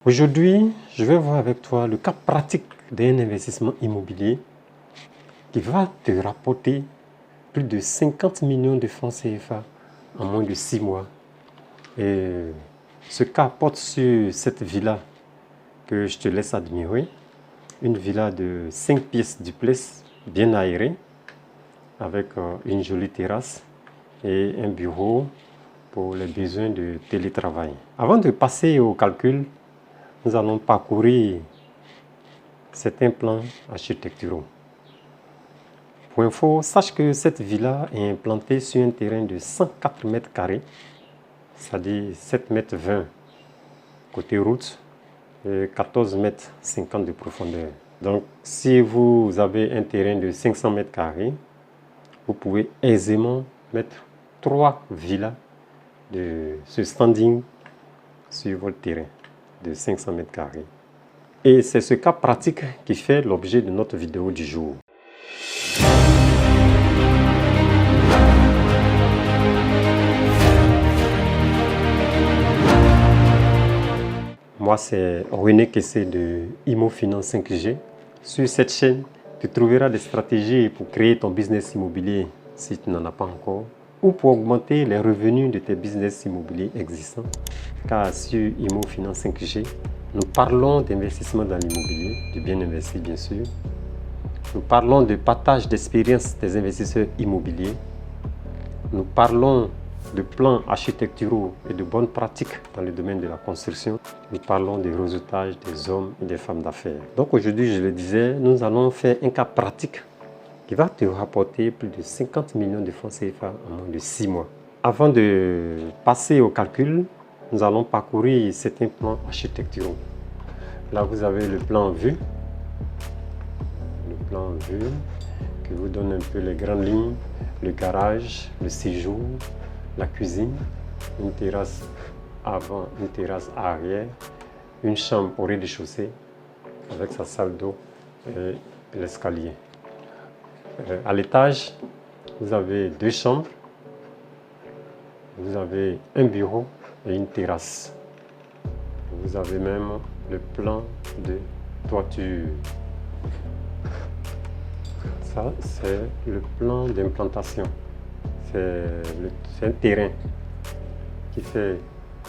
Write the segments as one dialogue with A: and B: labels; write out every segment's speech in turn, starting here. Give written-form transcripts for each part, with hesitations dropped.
A: Aujourd'hui, je vais voir avec toi le cas pratique d'un investissement immobilier qui va te rapporter plus de 50 millions de francs CFA en moins de 6 mois. Et ce cas porte sur cette villa que je te laisse admirer. Une villa de 5 pièces duplex bien aérée avec une jolie terrasse et un bureau pour les besoins de télétravail. Avant de passer au calcul, nous allons parcourir certains plans architecturaux. Pour info, sache que cette villa est implantée sur un terrain de 104 mètres carrés, c'est-à-dire 7 mètres 20 côté route et 14 mètres 50 de profondeur. Donc, si vous avez un terrain de 500 mètres carrés, vous pouvez aisément mettre 3 villas de ce standing sur votre terrain de 500 mètres carrés. Et c'est ce cas pratique qui fait l'objet de notre vidéo du jour. Moi, c'est René Kessé de Imo Finance 5G. Sur cette chaîne, tu trouveras des stratégies pour créer ton business immobilier si tu n'en as pas encore, ou pour augmenter les revenus de tes business immobiliers existants. Car sur Imo Finance 5G, nous parlons d'investissement dans l'immobilier, de bien investir bien sûr. Nous parlons de partage d'expérience des investisseurs immobiliers. Nous parlons de plans architecturaux et de bonnes pratiques dans le domaine de la construction. Nous parlons des réseautage des hommes et des femmes d'affaires. Donc aujourd'hui, je le disais, nous allons faire un cas pratique qui va te rapporter plus de 50 millions de francs CFA en moins de 6 mois. Avant de passer au calcul, nous allons parcourir certains plans architecturaux. Là, vous avez le plan vue. Le plan vue qui vous donne un peu les grandes lignes, le garage, le séjour, la cuisine, une terrasse avant, une terrasse arrière, une chambre au rez-de-chaussée avec sa salle d'eau et l'escalier. À l'étage, vous avez 2 chambres, vous avez un bureau et une terrasse. Vous avez même le plan de toiture. Ça, c'est le plan d'implantation. C'est un terrain qui fait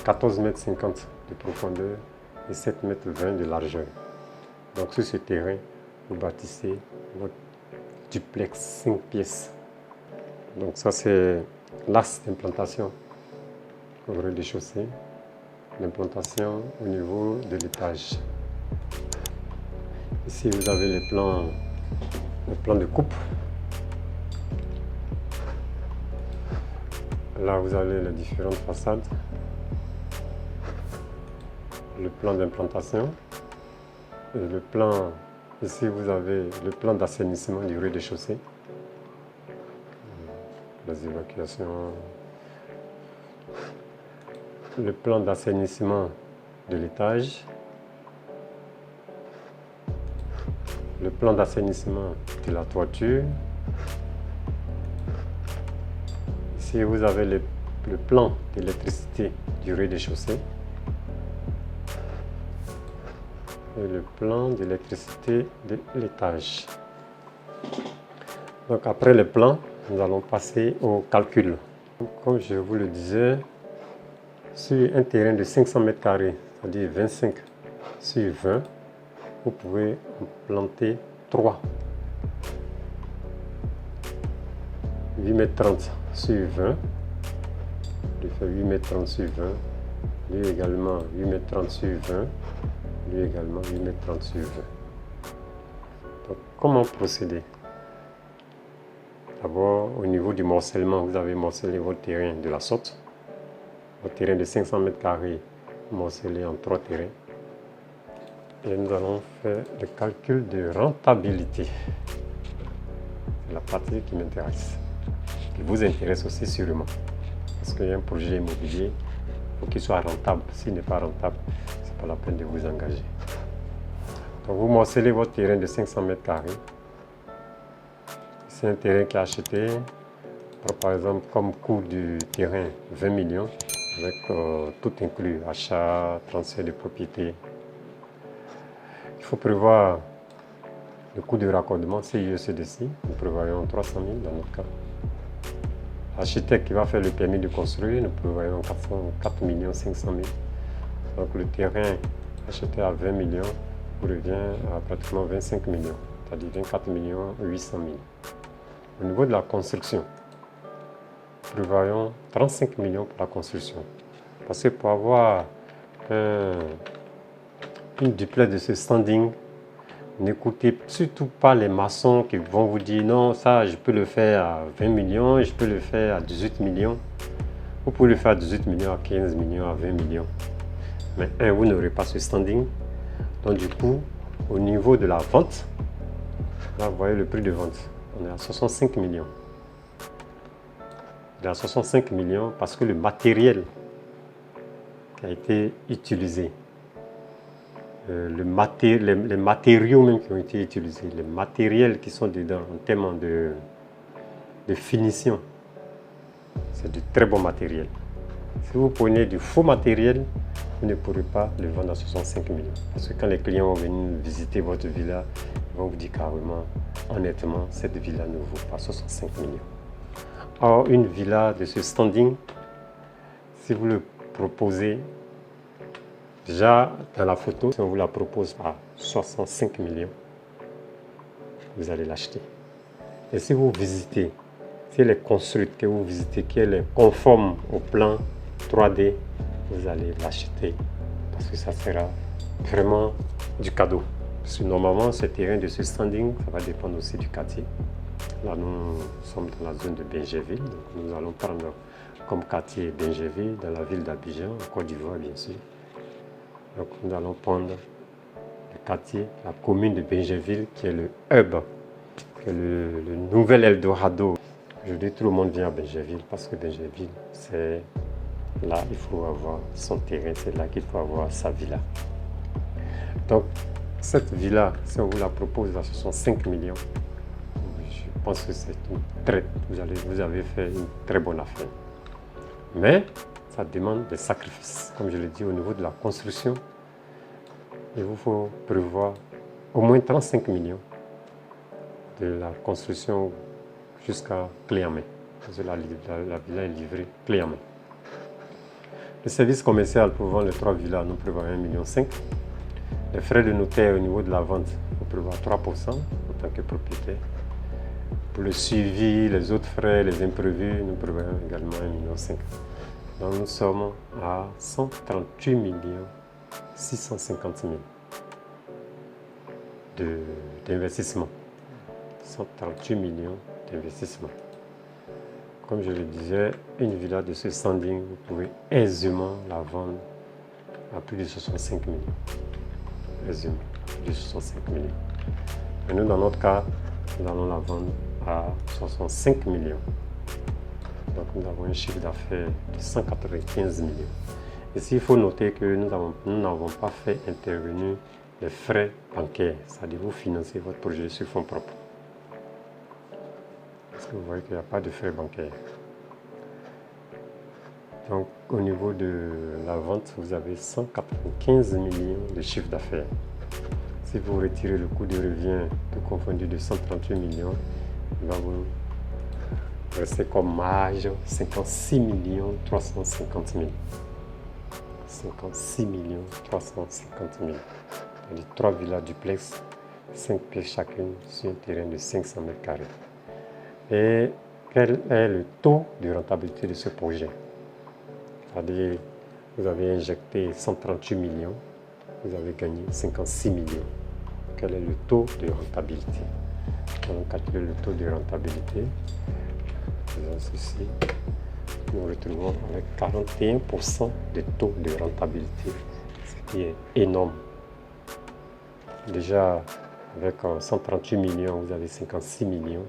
A: 14,50 mètres de profondeur et 7,20 mètres de largeur. Donc sur ce terrain, vous bâtissez votre duplex 5 pièces. Donc ça, c'est l'axe d'implantation au rez-de-chaussée, l'implantation au niveau de l'étage. Ici, vous avez le plan de coupe. Là, vous avez les différentes façades, le plan d'implantation et le plan, ici vous avez le plan d'assainissement du rez-de-chaussée, les évacuations, le plan d'assainissement de l'étage, le plan d'assainissement de la toiture. Ici, vous avez le plan d'électricité du rez-de-chaussée et le plan d'électricité de l'étage. Donc après le plan, nous allons passer au calcul. Comme je vous le disais, sur un terrain de 500 mètres carrés, c'est-à-dire 25 sur 20, vous pouvez planter 3. 8,30 mètres sur 20, lui fait 8,30 mètres sur 20, lui également 8,30 mètres sur 20, lui également 8,30 mètres sur 20. Donc comment procéder? D'abord, au niveau du morcellement, vous avez morcelé votre terrain de la sorte. Votre terrain de 500 mètres carrés morcelé en 3 terrains. Et nous allons faire le calcul de rentabilité. C'est la partie qui m'intéresse, qui vous intéresse aussi sûrement. Parce qu'il y a un projet immobilier, il faut qu'il soit rentable. S'il n'est pas rentable, ce n'est pas la peine de vous engager. Donc vous morcelez votre terrain de 500 mètres carrés. C'est un terrain qui est acheté, par exemple, comme coût du terrain 20 millions, avec tout inclus, achat, transfert de propriété, faut prévoir le coût de raccordement CIE-CDC. Nous prévoyons 300 000 dans notre cas. L'architecte qui va faire le permis de construire, nous prévoyons 4 500 000. Donc le terrain acheté à 20 millions revient à pratiquement 25 millions, c'est-à-dire 24 800 000. Au niveau de la construction, nous prévoyons 35 millions pour la construction. Parce que pour avoir une duplex de ce standing, n'écoutez surtout pas les maçons qui vont vous dire non, ça je peux le faire à 20 millions, je peux le faire à 18 millions. Vous pouvez le faire à 18 millions, à 15 millions, à 20 millions. Mais vous n'aurez pas ce standing. Donc du coup, au niveau de la vente, là vous voyez le prix de vente, on est à 65 millions. On est à 65 millions parce que le matériel qui a été utilisé, les matériaux même qui ont été utilisés, les matériels qui sont dedans en termes de finition, c'est du très bon matériel. Si vous prenez du faux matériel, vous ne pourrez pas le vendre à 65 millions. Parce que quand les clients vont venir visiter votre villa, ils vont vous dire carrément, honnêtement, cette villa ne vaut pas 65 millions. Or, une villa de ce standing, si vous le proposez, déjà dans la photo, si on vous la propose à 65 millions, vous allez l'acheter. Et si vous visitez, si elle est construite, que vous visitez, qu'elle est conforme au plan 3D, vous allez l'acheter parce que ça sera vraiment du cadeau. Parce que normalement, ce terrain de ce standing, ça va dépendre aussi du quartier. Là, nous sommes dans la zone de Benjerville, donc nous allons prendre comme quartier Benjerville, dans la ville d'Abidjan, en Côte d'Ivoire bien sûr. Donc nous allons prendre le quartier, la commune de Benjerville, qui est le hub, qui est le nouvel Eldorado. Aujourd'hui, tout le monde vient à Benjerville parce que Benjerville, c'est là il faut avoir son terrain, c'est là qu'il faut avoir sa villa. Donc, cette villa, si on vous la propose à 65 millions, je pense que c'est vous avez fait une très bonne affaire. Mais ça demande des sacrifices. Comme je l'ai dit, au niveau de la construction, il vous faut prévoir au moins 35 millions de la construction jusqu'à clé en main. Parce que la villa est livrée clé en main. Le service commercial pour vendre les 3 villas, nous prévoyons 1,5 million. Les frais de notaire au niveau de la vente, nous prévoyons 3% en tant que propriétaire. Pour le suivi, les autres frais, les imprévus, nous prévoyons également 1,5 million. Donc nous sommes à 138 650 000 d'investissement. 138 millions d'investissement. Comme je le disais, une villa de ce standing, vous pouvez aisément la vendre à plus de 65 millions. Aisément, plus de 65 millions. Et nous, dans notre cas, nous allons la vendre à 65 millions. Donc nous avons un chiffre d'affaires de 195 millions. Ici, il faut noter que nous n'avons pas fait intervenir les frais bancaires, c'est-à-dire vous financez votre projet sur fonds propres. Parce que vous voyez qu'il n'y a pas de frais bancaires. Donc au niveau de la vente, vous avez 195 millions de chiffre d'affaires. Si vous retirez le coût de revient tout confondu de 138 millions, il va vous rester comme marge 56 350 000. 56 350 000. C'est-à-dire 3 villas duplex, 5 pièces chacune sur un terrain de 500 mètres carrés. Et quel est le taux de rentabilité de ce projet? C'est-à-dire, vous avez injecté 138 millions, vous avez gagné 56 millions. Quel est le taux de rentabilité? On calcule le taux de rentabilité. Faisons ceci. Nous retrouvons avec 41% de taux de rentabilité, ce qui est énorme. Déjà, avec 138 millions, vous avez 56 millions.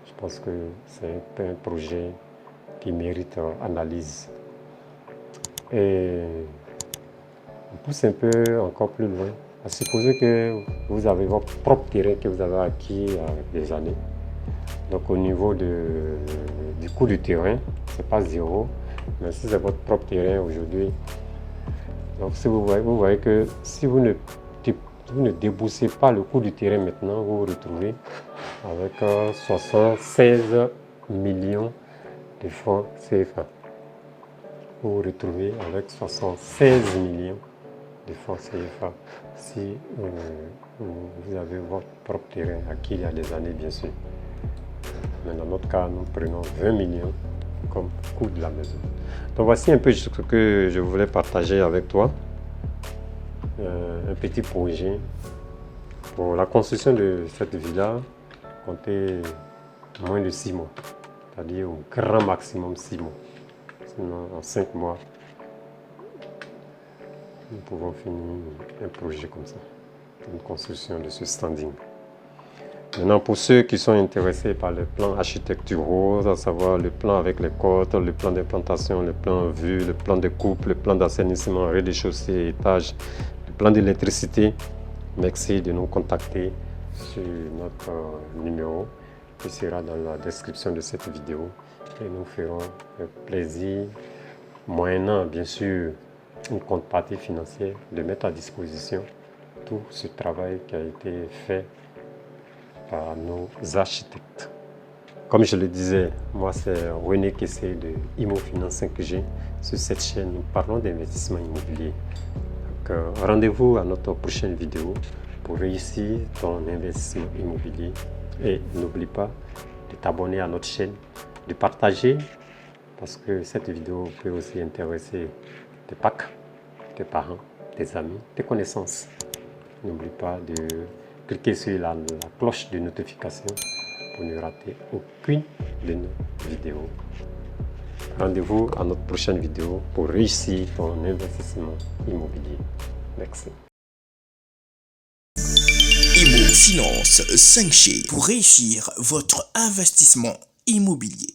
A: Je pense que c'est un projet qui mérite analyse. Et on pousse un peu encore plus loin. À supposer que vous avez votre propre terrain que vous avez acquis avec des années. Donc au niveau du coût du terrain, ce n'est pas zéro. Mais si c'est votre propre terrain aujourd'hui, donc si vous voyez que si vous ne Vous ne déboursez pas le coût du terrain maintenant, vous vous retrouvez avec 76 millions de francs CFA. Vous vous retrouvez avec 76 millions de francs CFA si vous avez votre propre terrain acquis il y a des années, bien sûr. Mais dans notre cas, nous prenons 20 millions comme coût de la maison. Donc voici un peu ce que je voulais partager avec toi. Un petit projet pour la construction de cette villa. Comptez moins de 6 mois, c'est-à-dire au grand maximum 6 mois. Sinon, en 5 mois, nous pouvons finir un projet comme ça, une construction de ce standing. Maintenant, pour ceux qui sont intéressés par les plans architecturaux, à savoir le plan avec les côtes, le plan d'implantation, le plan vue, le plan de coupe, le plan d'assainissement, rez-de-chaussée, étage, le plan d'électricité, merci de nous contacter sur notre numéro qui sera dans la description de cette vidéo et nous ferons un plaisir, moyennant bien sûr une contrepartie financière, de mettre à disposition tout ce travail qui a été fait par nos architectes. Comme je le disais, moi c'est René Kessé de Imo Finance 5G. Sur cette chaîne, nous parlons d'investissement immobilier. Rendez-vous à notre prochaine vidéo pour réussir ton investissement immobilier. Et n'oublie pas de t'abonner à notre chaîne, de partager, parce que cette vidéo peut aussi intéresser tes packs, tes parents, tes amis, tes connaissances. N'oublie pas de cliquer sur la cloche de notification pour ne rater aucune de nos vidéos. Rendez-vous à notre prochaine vidéo pour réussir ton investissement immobilier. Merci.
B: Imo Finance 5G pour réussir votre investissement immobilier.